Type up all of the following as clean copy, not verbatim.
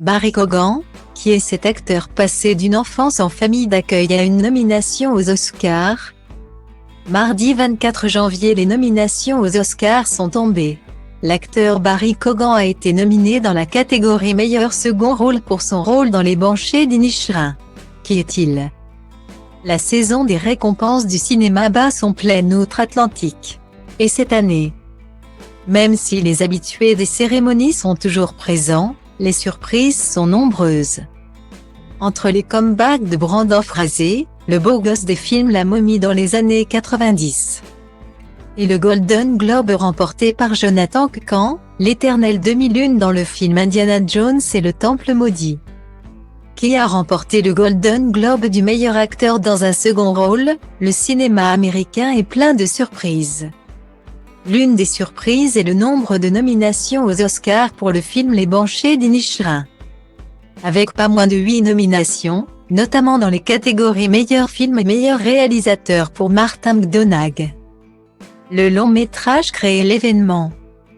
Barry Keoghan, qui est cet acteur passé d'une enfance en famille d'accueil à une nomination aux Oscars. Mardi 24 janvier, les nominations aux Oscars sont tombées. L'acteur Barry Keoghan a été nominé dans la catégorie meilleur second rôle pour son rôle dans Les Banshees d'Inisherin. Qui est-il? La saison des récompenses du cinéma bat son plein outre-Atlantique. Et cette année, même si les habitués des cérémonies sont toujours présents, les surprises sont nombreuses. Entre les comebacks de Brendan Fraser, le beau gosse des films La Momie dans les années 90, et le Golden Globe remporté par Jonathan Kang, l'éternel demi-lune dans le film Indiana Jones et le Temple maudit, qui a remporté le Golden Globe du meilleur acteur dans un second rôle, le cinéma américain est plein de surprises. L'une des surprises est le nombre de nominations aux Oscars pour le film Les Banshees d'Inisherin, avec pas moins de 8 nominations, notamment dans les catégories meilleur film et meilleur réalisateur pour Martin McDonagh. Le long métrage crée l'événement.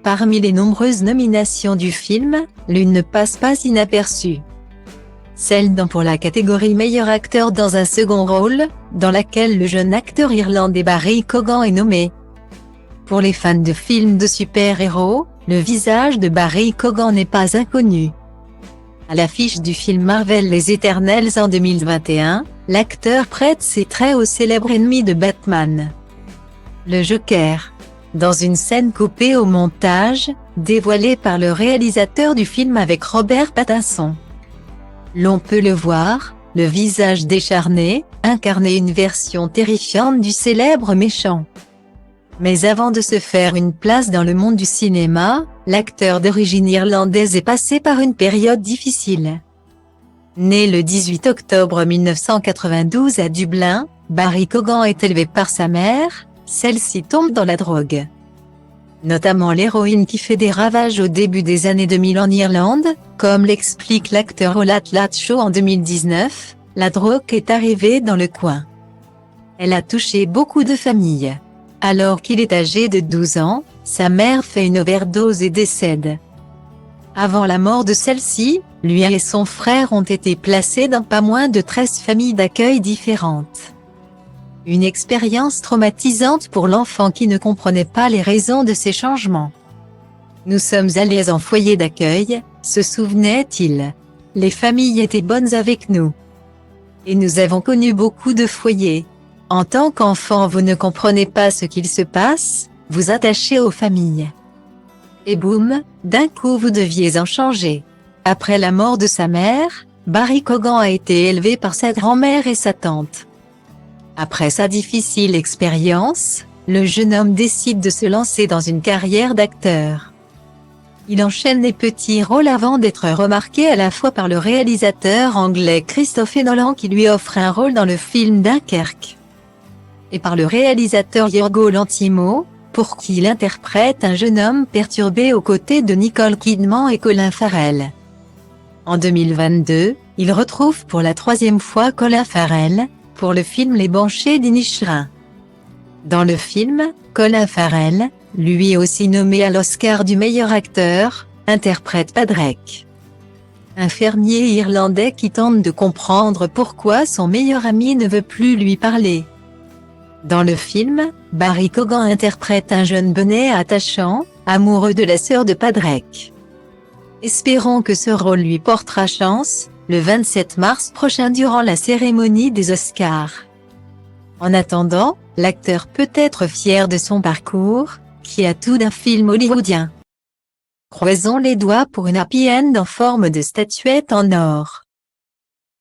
Parmi les nombreuses nominations du film, l'une ne passe pas inaperçue. Celle pour la catégorie meilleur acteur dans un second rôle, dans laquelle le jeune acteur irlandais Barry Keoghan est nommé. Pour les fans de films de super-héros, le visage de Barry Keoghan n'est pas inconnu. À l'affiche du film Marvel Les Éternels en 2021, l'acteur prête ses traits au célèbre ennemi de Batman, le Joker. Dans une scène coupée au montage, dévoilée par le réalisateur du film avec Robert Pattinson, l'on peut le voir, le visage décharné, incarner une version terrifiante du célèbre méchant. Mais avant de se faire une place dans le monde du cinéma, l'acteur d'origine irlandaise est passé par une période difficile. Né le 18 octobre 1992 à Dublin, Barry Keoghan est élevé par sa mère, celle-ci tombe dans la drogue, notamment l'héroïne qui fait des ravages au début des années 2000 en Irlande, comme l'explique l'acteur au Late Late Show en 2019, la drogue est arrivée dans le coin. Elle a touché beaucoup de familles. Alors qu'il est âgé de 12 ans, sa mère fait une overdose et décède. Avant la mort de celle-ci, lui et son frère ont été placés dans pas moins de 13 familles d'accueil différentes. Une expérience traumatisante pour l'enfant qui ne comprenait pas les raisons de ces changements. Nous sommes allés en foyer d'accueil, se souvenait-il. Les familles étaient bonnes avec nous. Et nous avons connu beaucoup de foyers. En tant qu'enfant, vous ne comprenez pas ce qu'il se passe, vous attachez aux familles. Et boum, d'un coup vous deviez en changer. Après la mort de sa mère, Barry Keoghan a été élevé par sa grand-mère et sa tante. Après sa difficile expérience, le jeune homme décide de se lancer dans une carrière d'acteur. Il enchaîne les petits rôles avant d'être remarqué à la fois par le réalisateur anglais Christopher Nolan qui lui offre un rôle dans le film Dunkerque, et par le réalisateur Yorgos Lanthimos, pour qui il interprète un jeune homme perturbé aux côtés de Nicole Kidman et Colin Farrell. En 2022, il retrouve pour la 3e fois Colin Farrell, pour le film Les Banshees d'Inisherin. Dans le film, Colin Farrell, lui aussi nommé à l'Oscar du meilleur acteur, interprète Padraig, un fermier irlandais qui tente de comprendre pourquoi son meilleur ami ne veut plus lui parler. Dans le film, Barry Keoghan interprète un jeune bonnet attachant, amoureux de la sœur de Padraig. Espérons que ce rôle lui portera chance, le 27 mars prochain durant la cérémonie des Oscars. En attendant, l'acteur peut être fier de son parcours, qui a tout d'un film hollywoodien. Croisons les doigts pour une happy end en forme de statuette en or.